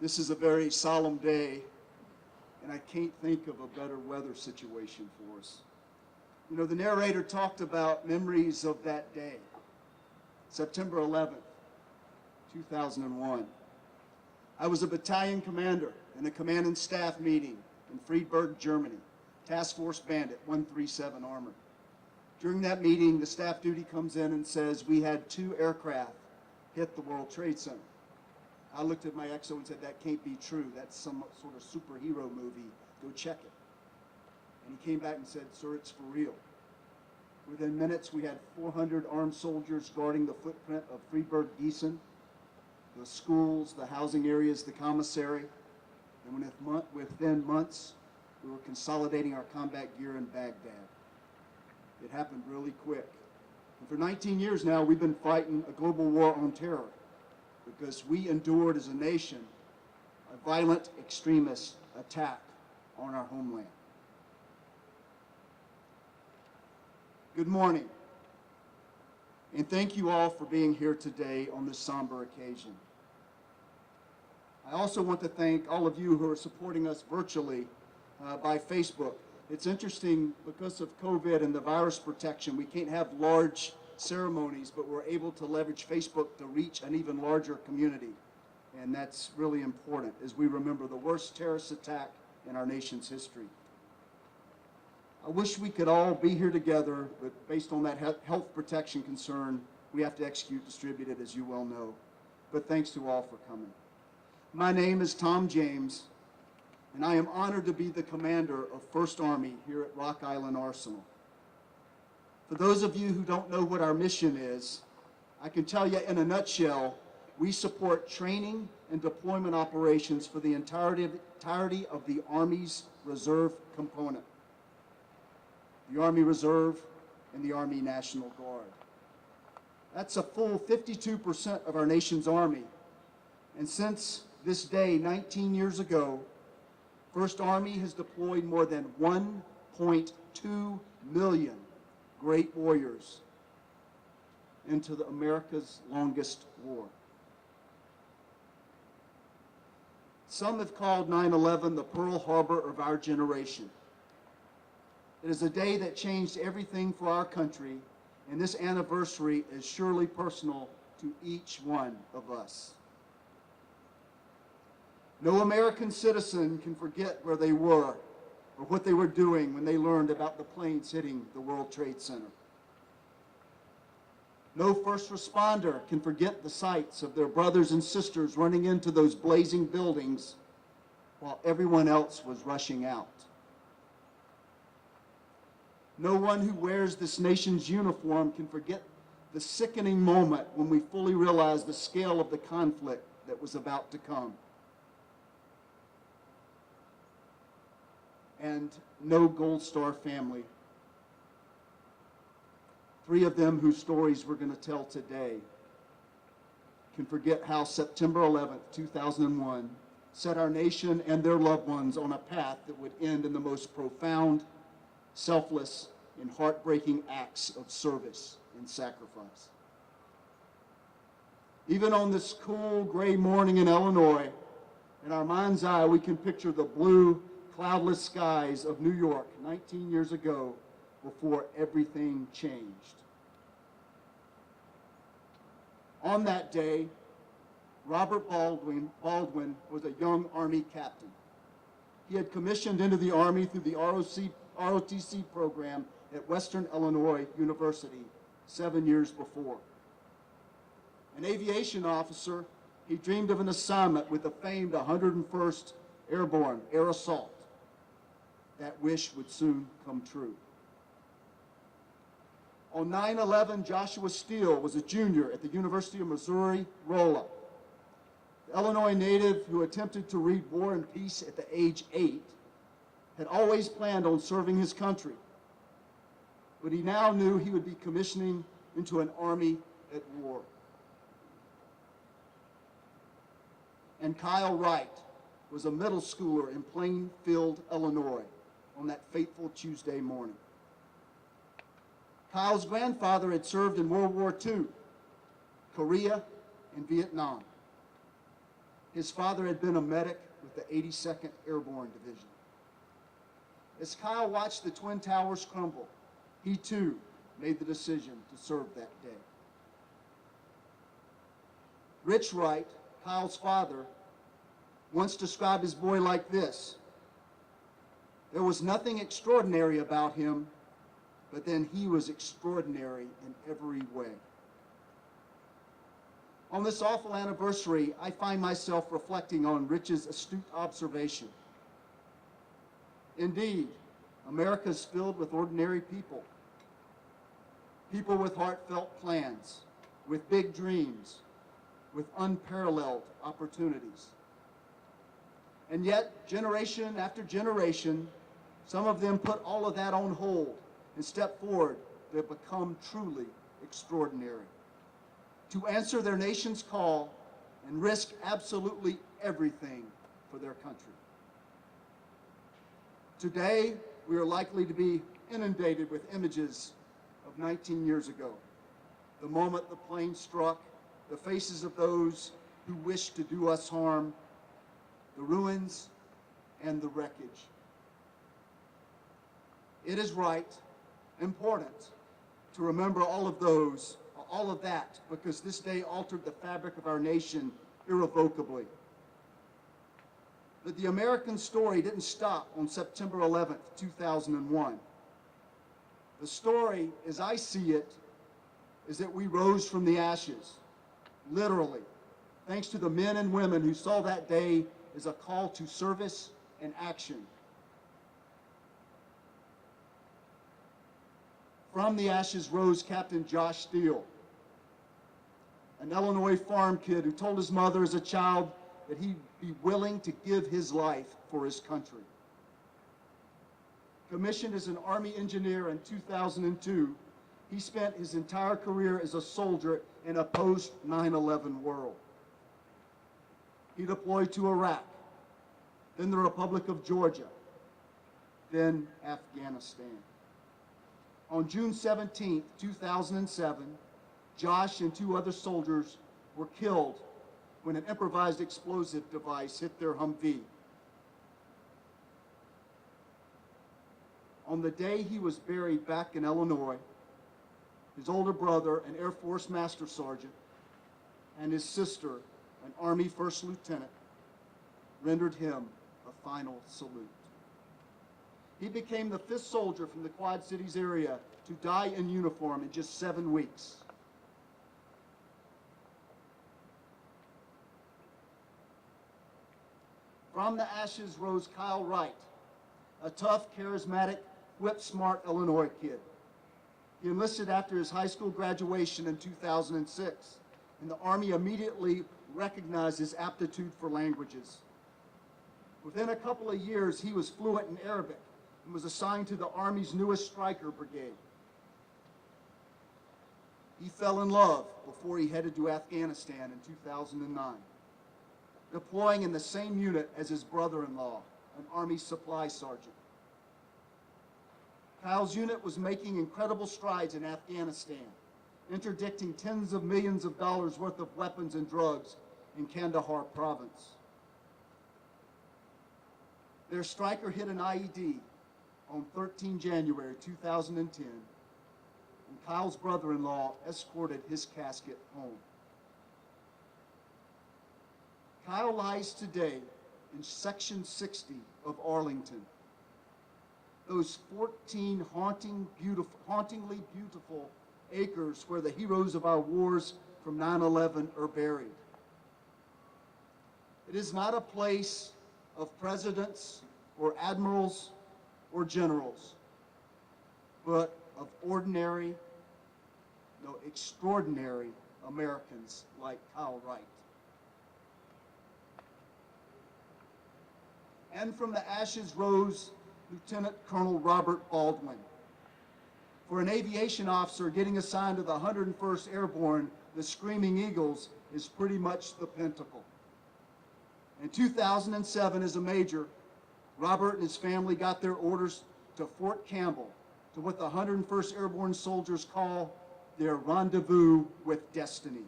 This is a very solemn day, and I can't think of a better weather situation for us. You know, the narrator talked about memories of that day, September 11th, 2001. I was a battalion commander in a command and staff meeting in Friedberg, Germany, Task Force Bandit 137 Armor. During that meeting, the staff duty comes in and says we had 2 aircraft hit the World Trade Center. I looked at my XO and said, that can't be true. That's some sort of superhero movie. Go check it. And he came back and said, sir, it's for real. Within minutes, we had 400 armed soldiers guarding the footprint of Friedberg-Gießen, the schools, the housing areas, the commissary. And within months, we were consolidating our combat gear in Baghdad. It happened really quick. And for 19 years now, we've been fighting a global war on terror because we endured as a nation a violent extremist attack on our homeland. Good morning, and thank you all for being here today on this somber occasion. I also want to thank all of you who are supporting us virtually by Facebook. It's interesting, because of COVID and the virus protection, we can't have large ceremonies, but we're able to leverage Facebook to reach an even larger community. And that's really important as we remember the worst terrorist attack in our nation's history. I wish we could all be here together, but based on that health protection concern, we have to execute distributed, as you well know. But thanks to all for coming. My name is Tom James, and I am honored to be the commander of 1st Army here at Rock Island Arsenal. For those of you who don't know what our mission is, I can tell you in a nutshell, we support training and deployment operations for the entirety of the Army's Reserve component, the Army Reserve and the Army National Guard. That's a full 52% of our nation's Army. And since this day, 19 years ago, 1st Army has deployed more than 1.2 million great warriors into America's longest war. Some have called 9/11 the Pearl Harbor of our generation. It is a day that changed everything for our country, and this anniversary is surely personal to each one of us. No American citizen can forget where they were or what they were doing when they learned about the planes hitting the World Trade Center. No first responder can forget the sights of their brothers and sisters running into those blazing buildings while everyone else was rushing out. No one who wears this nation's uniform can forget the sickening moment when we fully realized the scale of the conflict that was about to come. And no Gold Star family, 3 of them whose stories we're going to tell today, can forget how September 11th, 2001 set our nation and their loved ones on a path that would end in the most profound, selfless, and heartbreaking acts of service and sacrifice. Even on this cool, gray morning in Illinois, in our mind's eye, we can picture the blue, cloudless skies of New York 19 years ago before everything changed. On that day, Robert Baldwin was a young Army captain. He had commissioned into the Army through the ROTC program at Western Illinois University 7 years before. An aviation officer, he dreamed of an assignment with the famed 101st Airborne Air Assault. That wish would soon come true. On 9/11, Joshua Steele was a junior at the University of Missouri, Rolla. The Illinois native who attempted to read War and Peace at the age 8 had always planned on serving his country, but he now knew he would be commissioning into an army at war. And Kyle Wright was a middle schooler in Plainfield, Illinois, on that fateful Tuesday morning. Kyle's grandfather had served in World War II, Korea, and Vietnam. His father had been a medic with the 82nd Airborne Division. As Kyle watched the Twin Towers crumble, he too made the decision to serve that day. Rich Wright, Kyle's father, once described his boy like this: "There was nothing extraordinary about him, but then he was extraordinary in every way." On this awful anniversary, I find myself reflecting on Rich's astute observation. Indeed, America is filled with ordinary people. People with heartfelt plans, with big dreams, with unparalleled opportunities. And yet, generation after generation, some of them put all of that on hold and step forward to become truly extraordinary, to answer their nation's call and risk absolutely everything for their country. Today, we are likely to be inundated with images of 19 years ago, the moment the plane struck, the faces of those who wished to do us harm, the ruins, and the wreckage. It is right, important, to remember all of that, because this day altered the fabric of our nation irrevocably. But the American story didn't stop on September 11th, 2001. The story, as I see it, is that we rose from the ashes, literally, thanks to the men and women who saw that day as a call to service and action. From the ashes rose Captain Josh Steele, an Illinois farm kid who told his mother as a child that he'd be willing to give his life for his country. Commissioned as an Army engineer in 2002, he spent his entire career as a soldier in a post-9/11 world. He deployed to Iraq, then the Republic of Georgia, then Afghanistan. On June 17, 2007, Josh and 2 other soldiers were killed when an improvised explosive device hit their Humvee. On the day he was buried back in Illinois, his older brother, an Air Force Master Sergeant, and his sister, an Army First Lieutenant, rendered him a final salute. He became the 5th soldier from the Quad Cities area to die in uniform in just 7 weeks. From the ashes rose Kyle Wright, a tough, charismatic, whip-smart Illinois kid. He enlisted after his high school graduation in 2006, and the Army immediately recognized his aptitude for languages. Within a couple of years, he was fluent in Arabic and was assigned to the Army's newest Stryker Brigade. He fell in love before he headed to Afghanistan in 2009, deploying in the same unit as his brother-in-law, an Army supply sergeant. Kyle's unit was making incredible strides in Afghanistan, interdicting tens of millions of dollars worth of weapons and drugs in Kandahar province. Their Stryker hit an IED on 13 January 2010, and Kyle's brother-in-law escorted his casket home. Kyle lies today in Section 60 of Arlington, those 14 hauntingly beautiful acres where the heroes of our wars from 9/11 are buried. It is not a place of presidents or admirals or generals, but of ordinary, no, extraordinary Americans like Kyle Wright. And from the ashes rose Lieutenant Colonel Robert Baldwin. For an aviation officer getting assigned to the 101st Airborne, the Screaming Eagles is pretty much the pinnacle. In 2007, as a major, Robert and his family got their orders to Fort Campbell, to what the 101st Airborne soldiers call their rendezvous with destiny.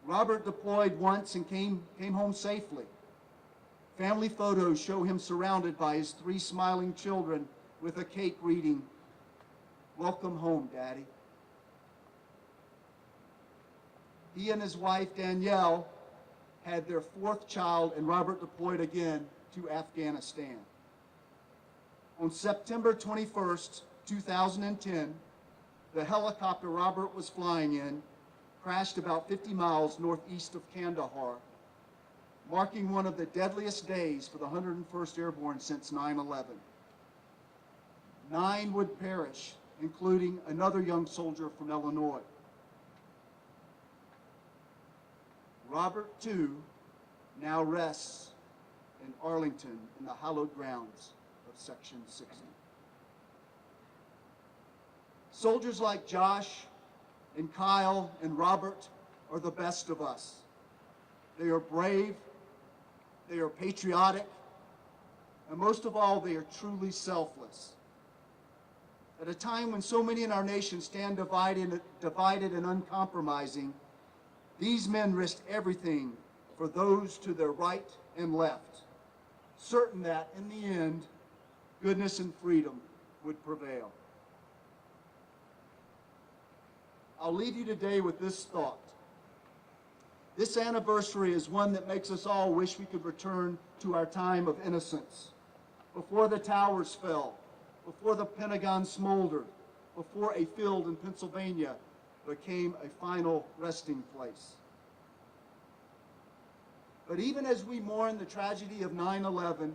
Robert deployed once and came home safely. Family photos show him surrounded by his 3 smiling children with a cake reading, "Welcome home, Daddy." He and his wife, Danielle, had their 4th child, and Robert deployed again to Afghanistan. On September 21st, 2010, the helicopter Robert was flying in crashed about 50 miles northeast of Kandahar, marking one of the deadliest days for the 101st Airborne since 9/11. 9 would perish, including another young soldier from Illinois. Robert, too, now rests in Arlington in the hallowed grounds of Section 60. Soldiers like Josh and Kyle and Robert are the best of us. They are brave, they are patriotic, and most of all, they are truly selfless. At a time when so many in our nation stand divided and uncompromising, these men risked everything for those to their right and left, certain that, in the end, goodness and freedom would prevail. I'll leave you today with this thought. This anniversary is one that makes us all wish we could return to our time of innocence, before the towers fell, before the Pentagon smoldered, before a field in Pennsylvania became a final resting place. But even as we mourn the tragedy of 9/11,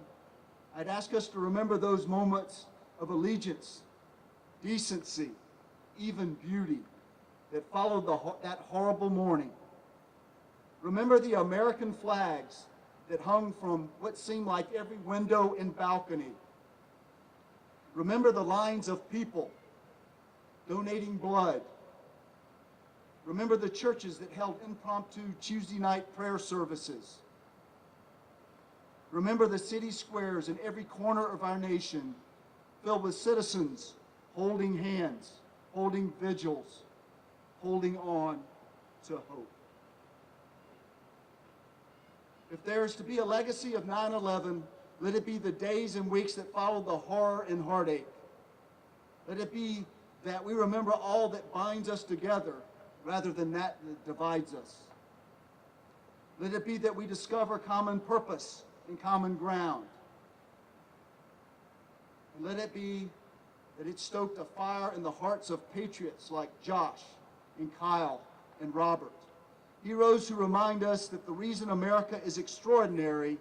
I'd ask us to remember those moments of allegiance, decency, even beauty that followed that horrible morning. Remember the American flags that hung from what seemed like every window and balcony. Remember the lines of people donating blood. Remember the churches that held impromptu Tuesday night prayer services. Remember the city squares in every corner of our nation filled with citizens holding hands, holding vigils, holding on to hope. If there is to be a legacy of 9/11, let it be the days and weeks that followed the horror and heartache. Let it be that we remember all that binds us together rather than that divides us. Let it be that we discover common purpose and common ground. And let it be that it stoked a fire in the hearts of patriots like Josh and Kyle and Robert. Heroes who remind us that the reason America is extraordinary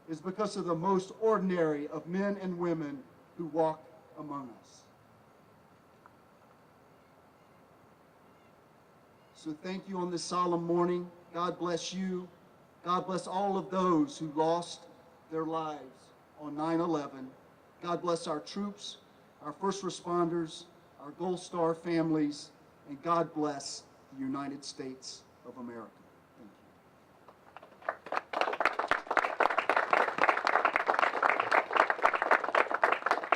is because of the most ordinary of men and women who walk among us. So thank you on this solemn morning. God bless you. God bless all of those who lost their lives on 9/11. God bless our troops, our first responders, our Gold Star families, and God bless the United States of America.